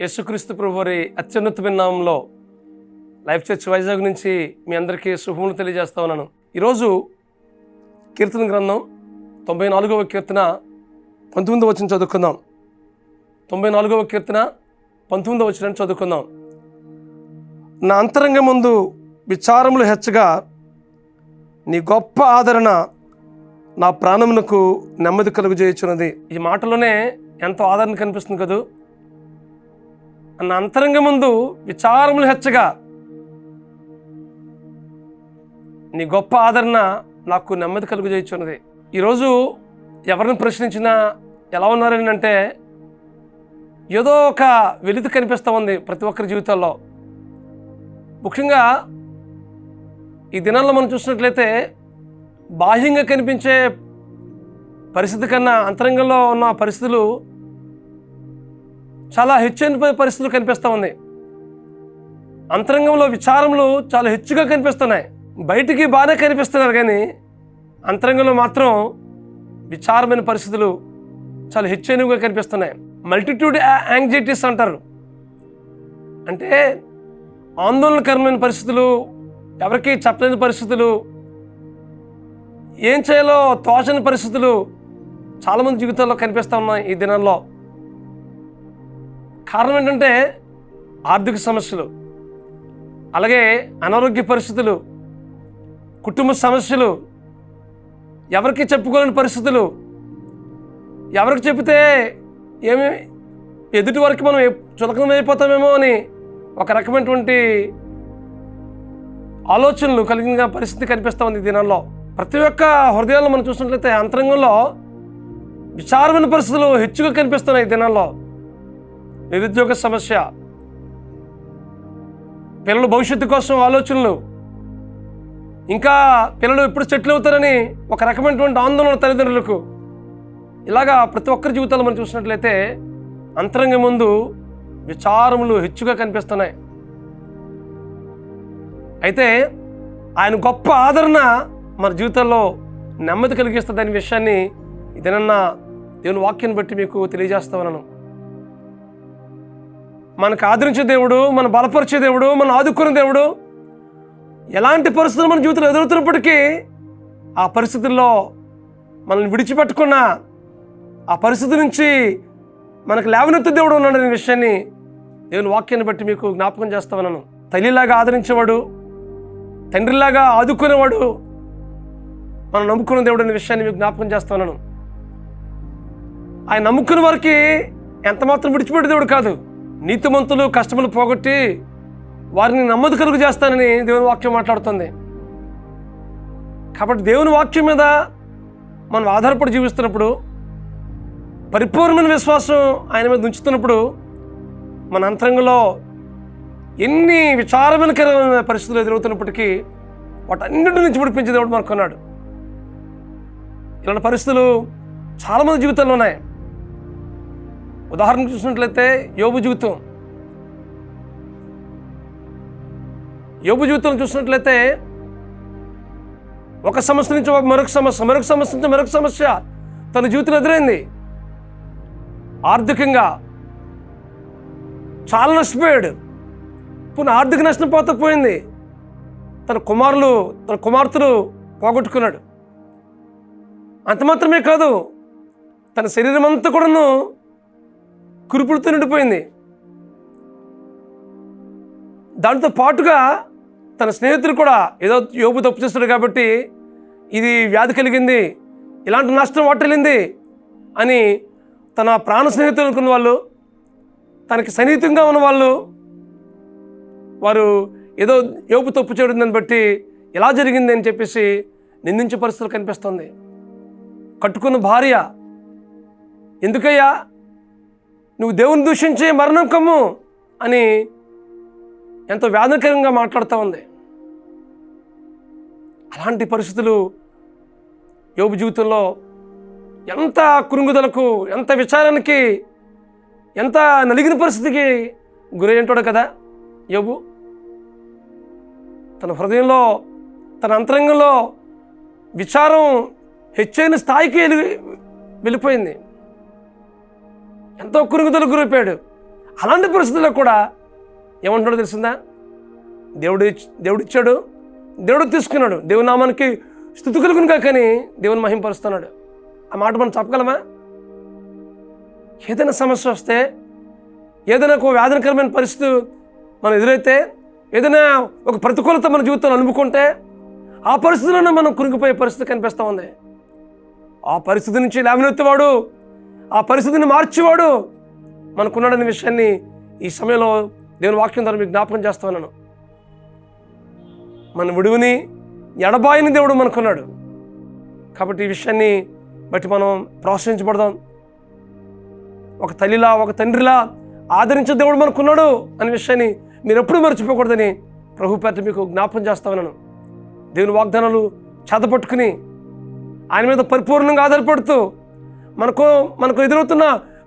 యేసుక్రీస్తు ప్రభువారి అత్యున్నతమైన నామంలో లైఫ్ చర్చ్ వైజాగ్ నుంచి మీ అందరికీ శుభములు తెలియజేస్తా ఉన్నాను. ఈరోజు కీర్తన గ్రంథం 94వ కీర్తన 19వ వచనం చదువుకుందాం. 94వ కీర్తన 19వ వచనం చదువుకుందాం. నా అంతరంగ ముందు విచారములు హెచ్చగా నీ గొప్ప ఆదరణ నా ప్రాణమునకు నెమ్మది కలుగజేయుచున్నది. ఈ మాటలోనే ఎంతో ఆదరణ కనిపిస్తుంది కదూ. నా అంతరంగ ముందు విచారములు హెచ్చగా నీ గొప్ప ఆదరణ నాకు నెమ్మది కలుగజేయుచున్నది. ఈరోజు ఎవరిని ప్రశ్నించినా ఎలా ఉన్నారని అంటే ఏదో ఒక వెలితి కనిపిస్తూ ఉంది ప్రతి ఒక్కరి జీవితాల్లో. ముఖ్యంగా ఈ దినాల్లో మనం చూసినట్లయితే బాహ్యంగా కనిపించే పరిస్థితి కన్నా అంతరంగంలో ఉన్న పరిస్థితులు చాలా హెచ్చైన పరిస్థితులు కనిపిస్తూ ఉంది. అంతరంగంలో విచారములు చాలా హెచ్చుగా కనిపిస్తున్నాయి. బయటికి బాగానే కనిపిస్తున్నారు కానీ అంతరంగంలో మాత్రం విచారమైన పరిస్థితులు చాలా హెచ్చైనవిగా కనిపిస్తున్నాయి. మల్టిట్యూడ్ యాంగ్జైటీస్ అంటారు. అంటే ఆందోళనకరమైన పరిస్థితులు, ఎవరికి చెప్పలేని పరిస్థితులు, ఏం చేయాలో తోచని పరిస్థితులు చాలామంది జీవితాల్లో కనిపిస్తూ ఉన్నాయి ఈ దినాల్లో. కారణం ఏంటంటే ఆర్థిక సమస్యలు, అలాగే అనారోగ్య పరిస్థితులు, కుటుంబ సమస్యలు, ఎవరికి చెప్పుకోలేని పరిస్థితులు, ఎవరికి చెబితే ఏమి ఎదుటి వరకు మనం చులకన అయిపోతామేమో అని ఒక రకమైనటువంటి ఆలోచనలు కలిగిన పరిస్థితి కనిపిస్తూ ఉంది ఈ దినాల్లో. ప్రతి ఒక్క హృదయాల్లో మనం చూసినట్లయితే అంతరంగంలో విచారమైన పరిస్థితులు హెచ్చుగా కనిపిస్తున్నాయి ఈ దినాల్లో. నిరుద్యోగ సమస్య, పిల్లల భవిష్యత్తు కోసం ఆలోచనలు, ఇంకా పిల్లలు ఎప్పుడు సెటిల్ అవుతారని ఒక రకమైనటువంటి ఆందోళన తల్లిదండ్రులకు. ఇలాగా ప్రతి ఒక్కరి జీవితాల్లో మనం చూసినట్లయితే అంతరంగం ముందు విచారములు హెచ్చుగా కనిపిస్తున్నాయి. అయితే ఆయన గొప్ప ఆదరణ మన జీవితాల్లో నెమ్మది కలిగిస్తుంది అనే విషయాన్ని ఇదేనన్నా దేవుని వాక్యాన్ని బట్టి మీకు తెలియజేస్తా ఉన్నాను. మనకు ఆదరించే దేవుడు, మన బలపరిచే దేవుడు, మన ఆదుకునే దేవుడు. ఎలాంటి పరిస్థితులు మన జీవితంలో ఎదురవుతున్నప్పటికీ ఆ పరిస్థితుల్లో మనల్ని విడిచిపెట్టుకున్న ఆ పరిస్థితి నుంచి మనకు లేవనెత్తే దేవుడు ఉన్నాడనే విషయాన్ని దేవుని వాక్యాన్ని బట్టి మీకు జ్ఞాపకం చేస్తా ఉన్నాను. తల్లిలాగా ఆదరించేవాడు, తండ్రిలాగా ఆదుకునేవాడు, మనం నమ్ముకున్న దేవుడు అనే విషయాన్ని మీకు జ్ఞాపకం చేస్తా ఉన్నాను. ఆయన నమ్ముకున్న వారికి ఎంతమాత్రం విడిచిపెట్టే దేవుడు కాదు. నీతిమంతులు కష్టములు పోగొట్టి వారిని నెమ్మది కలుగు చేస్తానని దేవుని వాక్యం మాట్లాడుతుంది. కాబట్టి దేవుని వాక్యం మీద మనం ఆధారపడి జీవిస్తున్నప్పుడు, పరిపూర్ణమైన విశ్వాసం ఆయన మీద ఉంచుతున్నప్పుడు, మన అంతరంగంలో ఎన్ని విచారమైనకరమైన పరిస్థితులు ఎదురవుతున్నప్పటికీ వాటన్నిటి నుంచి విడిపించే దేవుడు మనకు కొన్నాడు. ఇలాంటి పరిస్థితులు చాలామంది జీవితాల్లో ఉన్నాయి. ఉదాహరణకు చూసినట్లయితే యోబు జీవితం చూసినట్లయితే ఒక సమస్య నుంచి మరొక సమస్య నుంచి మరొక సమస్య తన జీవితంలో ఎదురైంది. ఆర్థికంగా చాలా నష్టపోయాడు. పునః ఆర్థిక నష్టం పోతే పోయింది, తన కుమార్తెలు పోగొట్టుకున్నాడు. అంత మాత్రమే కాదు, తన శరీరం అంతా కూడాను కురుపుడుతూ నిండిపోయింది. దాంతో పాటుగా తన స్నేహితులు కూడా ఏదో యోబు తప్పు చేస్తాడు కాబట్టి ఇది వ్యాధి కలిగింది, ఇలాంటి నష్టం వాటిల్లింది అని తన ప్రాణ స్నేహితులు అనుకున్న వాళ్ళు, తనకి సన్నిహితంగా ఉన్న వాళ్ళు, వారు ఏదో యోబు తప్పు చేయడం దాన్ని బట్టి ఎలా జరిగింది అని చెప్పేసి నిందించే పరిస్థితులు కనిపిస్తుంది. కట్టుకున్న భార్య, ఎందుకయ్యా నువ్వు దేవుని దూషించి మరణం కమ్ము అని ఎంతో వేదనకరంగా మాట్లాడుతూ ఉంది. అలాంటి పరిస్థితులు యోబు జీవితంలో ఎంత కురుంగుదలకు, ఎంత విచారానికి, ఎంత నలిగిన పరిస్థితికి గురయ్యంటాడు కదా యోబు. తన హృదయంలో, తన అంతరంగంలో విచారం హెచ్చైన స్థాయికి వెళ్ళిపోయింది. ఎంతో కురుగుదలకు గురైపోయాడు. అలాంటి పరిస్థితుల్లో కూడా ఏమంటున్నాడో తెలిసిందా? దేవుడు ఇచ్చాడు, దేవుడు తీసుకున్నాడు, దేవుని నామానికి స్తుతి కలుగును కాక అని దేవుని మహింపరుస్తున్నాడు. ఆ మాట మనం చెప్పగలమా? ఏదైనా సమస్య వస్తే, ఏదైనా ఒక వేదనకరమైన పరిస్థితి మనం ఎదురైతే, ఏదైనా ఒక ప్రతికూలత మన జీవితంలో అనుకుంటే ఆ పరిస్థితులను మనం కురిగిపోయే పరిస్థితి కనిపిస్తూ ఉంది. ఆ పరిస్థితి నుంచి లేవనెత్తేవాడు, ఆ పరిస్థితిని మార్చేవాడు మనకున్నాడనే విషయాన్ని ఈ సమయంలో దేవుని వాక్యం ద్వారా మీకు జ్ఞాపకం చేస్తా ఉన్నాను. మన విడువుని ఎడబాయిని దేవుడు మనకున్నాడు. కాబట్టి ఈ విషయాన్ని బట్టి మనం ప్రోత్సహించబడదాం. ఒక తల్లిలా, ఒక తండ్రిలా ఆదరించే దేవుడు మనకున్నాడు అనే విషయాన్ని మీరు ఎప్పుడు మర్చిపోకూడదని ప్రభు పేట మీకు జ్ఞాపకం చేస్తా ఉన్నాను. దేవుని వాగ్దానాలు చేతపట్టుకుని ఆయన మీద పరిపూర్ణంగా ఆధారపడుతూ మనకు ఎదురవుతున్న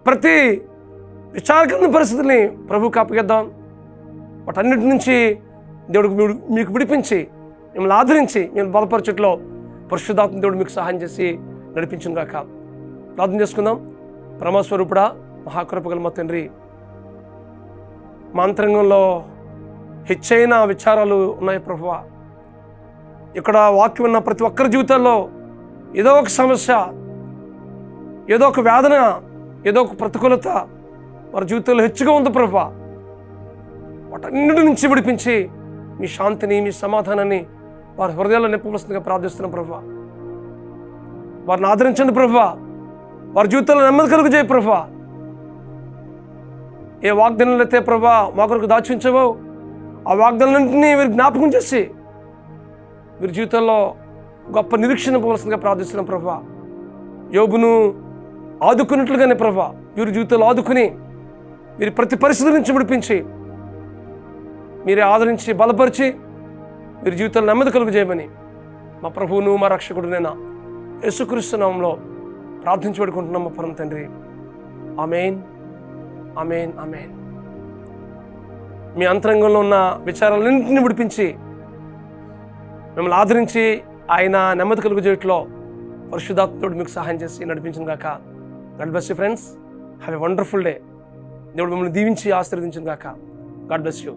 ప్రతి విచారకరమైన పరిస్థితుల్ని ప్రభువుకి అప్పగిద్దాం. వాటన్నిటి నుంచి దేవుడికి మీకు విడిపించి, మిమ్మల్ని ఆదరించి, మేము బలపరచట్లో పరిశుద్ధాత్మ దేవుడు మీకు సహాయం చేసి నడిపించును గాక. ప్రార్థన చేసుకుందాం. పరమస్వరూపుడా, మహాకృపగల మా తండ్రి, మా అంతరంగంలో హెచ్చైన విచారాలు ఉన్నాయి ప్రభువా. ఇక్కడ వాక్యం ఉన్న ప్రతి ఒక్కరి జీవితాల్లో ఏదో ఒక సమస్య, ఏదో ఒక వేదన, ఏదో ఒక ప్రతికూలత వారి జీవితంలో హెచ్చుగా ఉంది ప్రభువా. వాటన్నిటి నుంచి విడిపించి మీ శాంతిని, మీ సమాధానాన్ని వారి హృదయాల్లో నింపవలసిందిగా ప్రార్థిస్తున్నాం ప్రభువా. వారిని ఆదరించండి ప్రభువా. వారి జీవితంలో నెమ్మది కలుగు చేయ ప్రభువా. ఏ వాగ్దానాలు అయితే ప్రభువా మా కొరకు దాచించవో ఆ వాగ్దానాలన్నింటినీ వీరు జ్ఞాపకం చేసి వీరి జీవితంలో గొప్ప నిరీక్షణ పోవలసిందిగా ప్రార్థిస్తున్నాం ప్రభువా. యోబును ఆదుకున్నట్లుగానే ప్రభువా వీరి జీవితంలో ఆదుకుని వీరి ప్రతి పరిస్థితి నుంచి విడిపించి మీరే ఆదరించి బలపరిచి వీరి జీవితంలో నెమ్మది కలుగు చేయమని మా ప్రభువును, మా రక్షకుడునైనా యేసుక్రీస్తు నామములో ప్రార్థించి పెడుకుంటున్నాం మా పరమ తండ్రి. ఆమేన్, ఆమేన్, ఆమేన్. మీ అంతరంగంలో ఉన్న విచారాలన్నింటినీ విడిపించి మిమ్మల్ని ఆదరించి ఆయన నెమ్మది కలుగు చేయట్లో పరిశుద్ధాత్ముడు మీకు సహాయం చేసి నడిపించును గాక. God bless you friends. Have a wonderful day. దేవుడు మిమ్మల్ని దీవించి ఆశీర్వదించును గాక. God bless you.